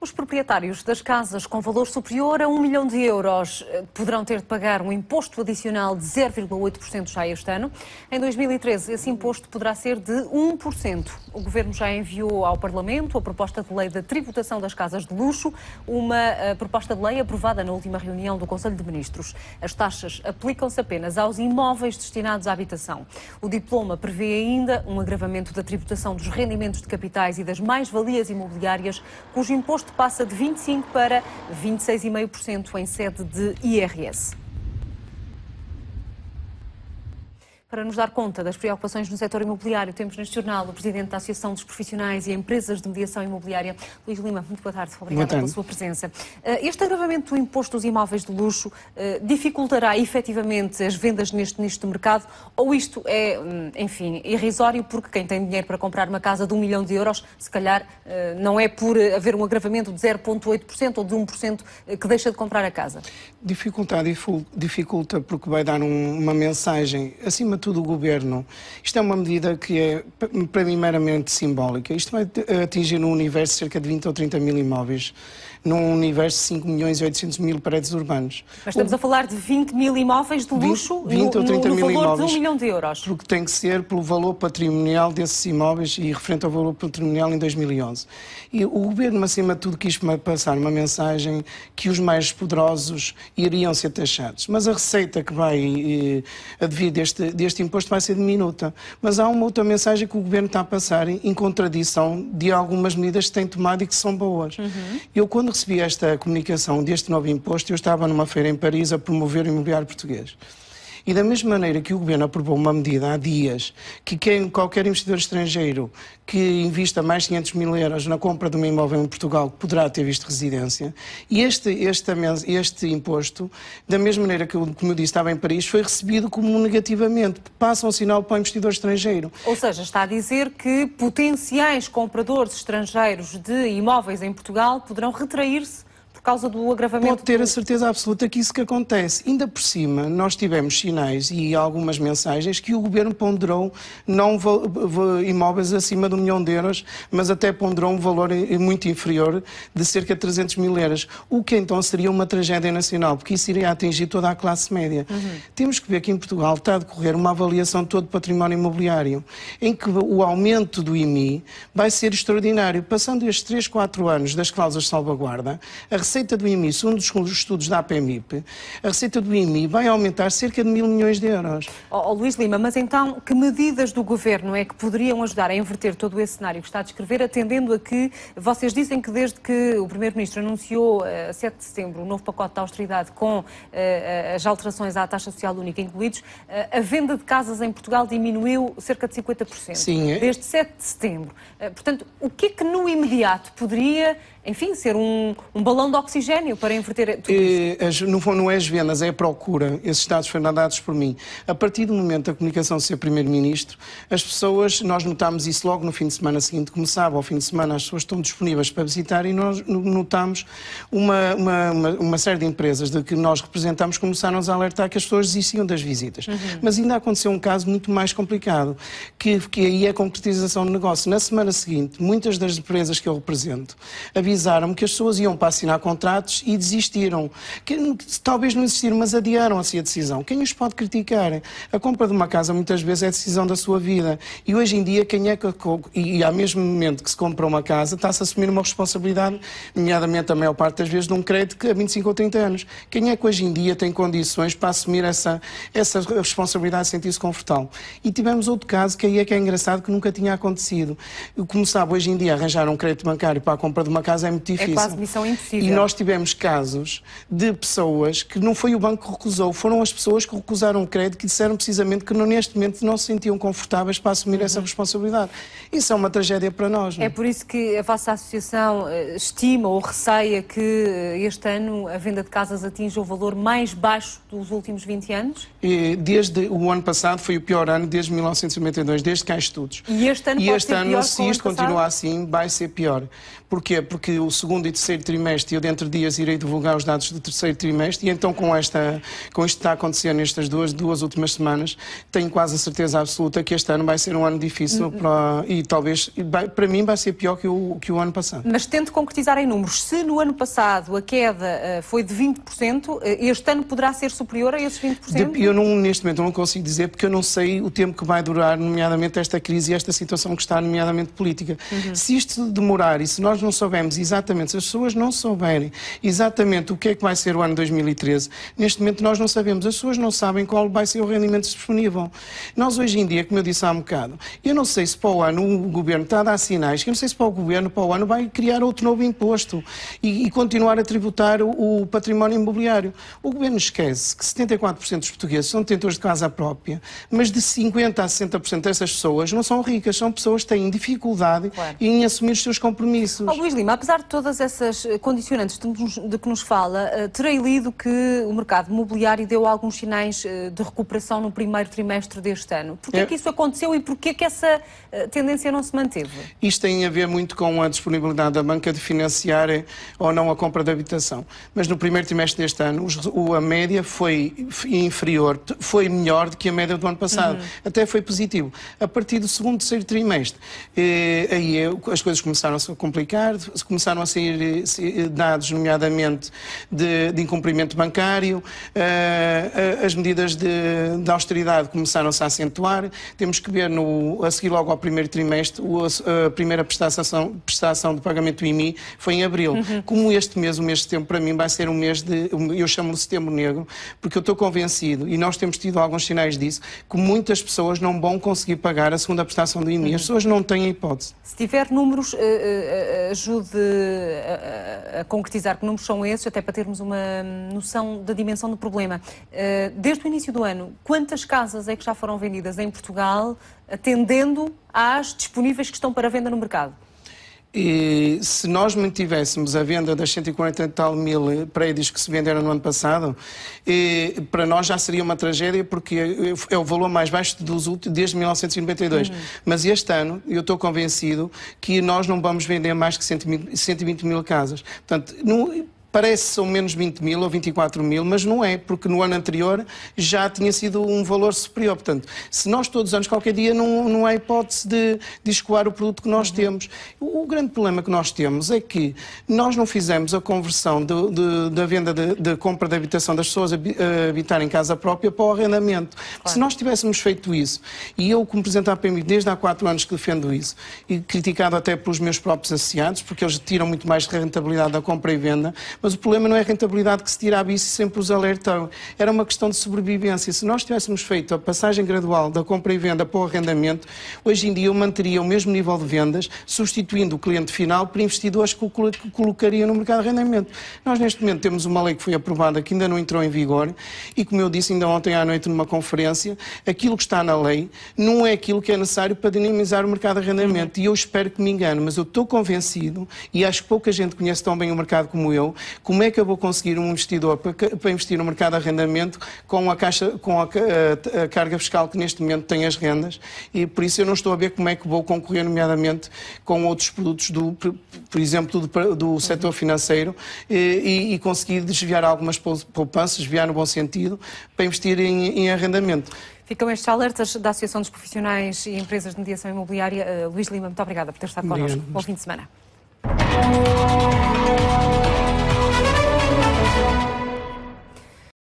Os proprietários das casas com valor superior a 1 milhão de euros poderão ter de pagar um imposto adicional de 0,8% já este ano. Em 2013, esse imposto poderá ser de 1%. O Governo já enviou ao Parlamento a proposta de lei da tributação das casas de luxo, uma proposta de lei aprovada na última reunião do Conselho de Ministros. As taxas aplicam-se apenas aos imóveis destinados à habitação. O diploma prevê ainda um agravamento da tributação dos rendimentos de capitais e das mais-valias imobiliárias, cujo imposto passa de 25% para 26,5% em sede de IRS. Para nos dar conta das preocupações no setor imobiliário, temos neste jornal o Presidente da Associação dos Profissionais e Empresas de Mediação Imobiliária, Luís Lima. Muito boa tarde, obrigada pela sua presença. Este agravamento do imposto dos imóveis de luxo dificultará efetivamente as vendas neste nicho de mercado, ou isto é, enfim, irrisório, porque quem tem dinheiro para comprar uma casa de 1 milhão de euros, se calhar não é por haver um agravamento de 0,8% ou de 1% que deixa de comprar a casa? Dificulta porque vai dar uma mensagem, acima de tudo o Governo. Isto é uma medida que é, para mim, meramente simbólica. Isto vai atingir num universo de cerca de 20 ou 30 mil imóveis, num universo de 5 milhões e 800 mil prédios urbanos. Mas estamos a falar de 20 mil imóveis de luxo 20 ou 30 no mil valor imóveis, de 1 milhão de euros. Porque tem que ser pelo valor patrimonial desses imóveis e referente ao valor patrimonial em 2011. E o Governo, acima de tudo, quis passar uma mensagem que os mais poderosos iriam ser taxados. Mas a receita que vai advir deste imposto vai ser diminuta. Mas há uma outra mensagem que o Governo está a passar em contradição de algumas medidas que tem tomado e que são boas. Eu, quando recebi esta comunicação deste novo imposto, eu estava numa feira em Paris a promover o imobiliário português. E da mesma maneira que o Governo aprovou uma medida há dias que qualquer investidor estrangeiro que invista mais de 500 mil euros na compra de um imóvel em Portugal poderá ter visto residência, e este imposto, da mesma maneira que, como eu disse, estava em Paris, foi recebido como negativamente, passa um sinal para o investidor estrangeiro. Ou seja, está a dizer que potenciais compradores estrangeiros de imóveis em Portugal poderão retrair-se por causa do agravamento? Pode ter a certeza absoluta que isso que acontece. Ainda por cima, nós tivemos sinais e algumas mensagens que o Governo ponderou não imóveis acima de 1 milhão de euros, mas até ponderou um valor muito inferior de cerca de 300 mil euros, o que então seria uma tragédia nacional, porque isso iria atingir toda a classe média. Temos que ver que em Portugal está a decorrer uma avaliação de todo o património imobiliário, em que o aumento do IMI vai ser extraordinário. Passando estes 3, 4 anos das cláusulas de salvaguarda, a receita do IMI, segundo os estudos da APMIP, a receita do IMI vai aumentar cerca de 1.000 milhões de euros. Luís Lima, mas então que medidas do Governo é que poderiam ajudar a inverter todo esse cenário que está a descrever, atendendo a que vocês dizem que desde que o Primeiro-Ministro anunciou a 7 de setembro o novo pacote de austeridade com as alterações à taxa social única incluídos, a venda de casas em Portugal diminuiu cerca de 50%. Sim. Desde 7 de setembro. Portanto, o que é que no imediato poderia, enfim, ser um balão de oxigénio para inverter tudo isto? Não é as vendas, é a procura. Esses dados foram dados por mim. A partir do momento da comunicação de ser Primeiro-Ministro, as pessoas, nós notámos isso logo no fim de semana seguinte, começava ao fim de semana, as pessoas estão disponíveis para visitar e nós notámos uma série de empresas de que nós representamos começaram-nos a alertar que as pessoas desistiam das visitas. Mas ainda aconteceu um caso muito mais complicado, que aí é a concretização do negócio. Na semana seguinte, muitas das empresas que eu represento avisaram-me que as pessoas iam para assinar contratos e desistiram. Que talvez não desistiram, mas adiaram-se a decisão. Quem os pode criticar? A compra de uma casa muitas vezes é a decisão da sua vida. E hoje em dia, quem é que... E ao mesmo momento que se compra uma casa, está-se a assumir uma responsabilidade, nomeadamente a maior parte das vezes, de um crédito que há 25 ou 30 anos. Quem é que hoje em dia tem condições para assumir essa responsabilidade e sentir-se confortável? E tivemos outro caso que aí é que é engraçado, que nunca tinha acontecido. Como sabe, hoje em dia arranjar um crédito bancário para a compra de uma casa é muito difícil. É quase missão impossível. E nós tivemos casos de pessoas que não foi o banco que recusou, foram as pessoas que recusaram o crédito que disseram precisamente que neste momento não se sentiam confortáveis para assumir essa responsabilidade. Isso é uma tragédia para nós. Não? É por isso que a vossa associação estima ou receia que este ano a venda de casas atinja o valor mais baixo dos últimos 20 anos? Desde o ano passado foi o pior ano desde 1992, desde que há estudos. E este ano se isto continuar assim, vai ser pior. Porquê? Porque o segundo e terceiro trimestre dentro de dias irei divulgar os dados do terceiro trimestre e então com isto que está a acontecer nestas duas últimas semanas, tenho quase a certeza absoluta que este ano vai ser um ano difícil e talvez, para mim, vai ser pior que o ano passado. Mas tente concretizar em números. Se no ano passado a queda foi de 20%, este ano poderá ser superior a esses 20%? Eu neste momento não consigo dizer porque eu não sei o tempo que vai durar, nomeadamente esta crise e esta situação que está, nomeadamente política. Se isto demorar e se nós não soubermos exatamente, se as pessoas não souberem exatamente o que é que vai ser o ano 2013, neste momento nós não sabemos, as pessoas não sabem qual vai ser o rendimento disponível. Nós hoje em dia, como eu disse há um bocado, eu não sei se para o ano o Governo está a dar sinais, que eu não sei se para o ano vai criar outro novo imposto e continuar a tributar o património imobiliário. O Governo esquece que 74% dos portugueses são detentores de casa própria, mas de 50% a 60% dessas pessoas não são ricas, são pessoas que têm dificuldade em assumir os seus compromissos. Luís Lima, apesar de todas essas condicionantes de que nos fala, terei lido que o mercado imobiliário deu alguns sinais de recuperação no primeiro trimestre deste ano. Porquê que isso aconteceu e porquê que essa tendência não se manteve? Isto tem a ver muito com a disponibilidade da banca de financiar ou não a compra de habitação. Mas no primeiro trimestre deste ano, a média foi inferior, foi melhor do que a média do ano passado. Até foi positivo. A partir do segundo, terceiro trimestre, aí as coisas começaram a se complicar, começaram a sair dados, nomeadamente, de incumprimento bancário, as medidas de austeridade começaram-se a acentuar. Temos que ver, a seguir logo ao primeiro trimestre, a primeira prestação de pagamento do IMI foi em abril. Como este mês, o mês de setembro, para mim vai ser um mês eu chamo-lhe setembro negro, porque eu estou convencido, e nós temos tido alguns sinais disso, que muitas pessoas não vão conseguir pagar a segunda prestação do IMI. As pessoas não têm hipótese. Se tiver números, ajude a concretizar que números são esses, até para termos uma noção da dimensão do problema. Desde o início do ano, quantas casas é que já foram vendidas em Portugal, atendendo às disponíveis que estão para venda no mercado? E se nós mantivéssemos a venda das 140 e tal mil prédios que se venderam no ano passado, para nós já seria uma tragédia, porque é o valor mais baixo desde 1992. Mas este ano, eu estou convencido que nós não vamos vender mais que 120 mil casas. Portanto, parece que são menos 20 mil ou 24 mil, mas não é, porque no ano anterior já tinha sido um valor superior. Portanto, se nós todos os anos, qualquer dia, não há hipótese de escoar o produto que nós temos. O grande problema que nós temos é que nós não fizemos a conversão da venda de compra de habitação das pessoas a habitar em casa própria para o arrendamento. Se nós tivéssemos feito isso, e eu, como Presidente da APMI, desde há 4 anos que defendo isso, e criticado até pelos meus próprios associados, porque eles tiram muito mais de rentabilidade da compra e venda, mas o problema não é a rentabilidade que se tirava, isso sempre os alertou. Era uma questão de sobrevivência. Se nós tivéssemos feito a passagem gradual da compra e venda para o arrendamento, hoje em dia eu manteria o mesmo nível de vendas, substituindo o cliente final por investidores que o colocaria no mercado de arrendamento. Nós, neste momento, temos uma lei que foi aprovada, que ainda não entrou em vigor, e, como eu disse ainda ontem à noite numa conferência, aquilo que está na lei não é aquilo que é necessário para dinamizar o mercado de arrendamento. E eu espero que me engane, mas eu estou convencido, e acho que pouca gente conhece tão bem o mercado como eu, como é que eu vou conseguir um investidor para investir no mercado de arrendamento com a carga fiscal que neste momento tem as rendas, e por isso eu não estou a ver como é que vou concorrer, nomeadamente, com outros produtos, por exemplo, do setor financeiro, e conseguir desviar algumas poupanças, desviar no bom sentido, para investir em arrendamento. Ficam estes alertas da Associação dos Profissionais e Empresas de Mediação Imobiliária. Luís Lima, muito obrigada por ter estado connosco. Bom fim de semana.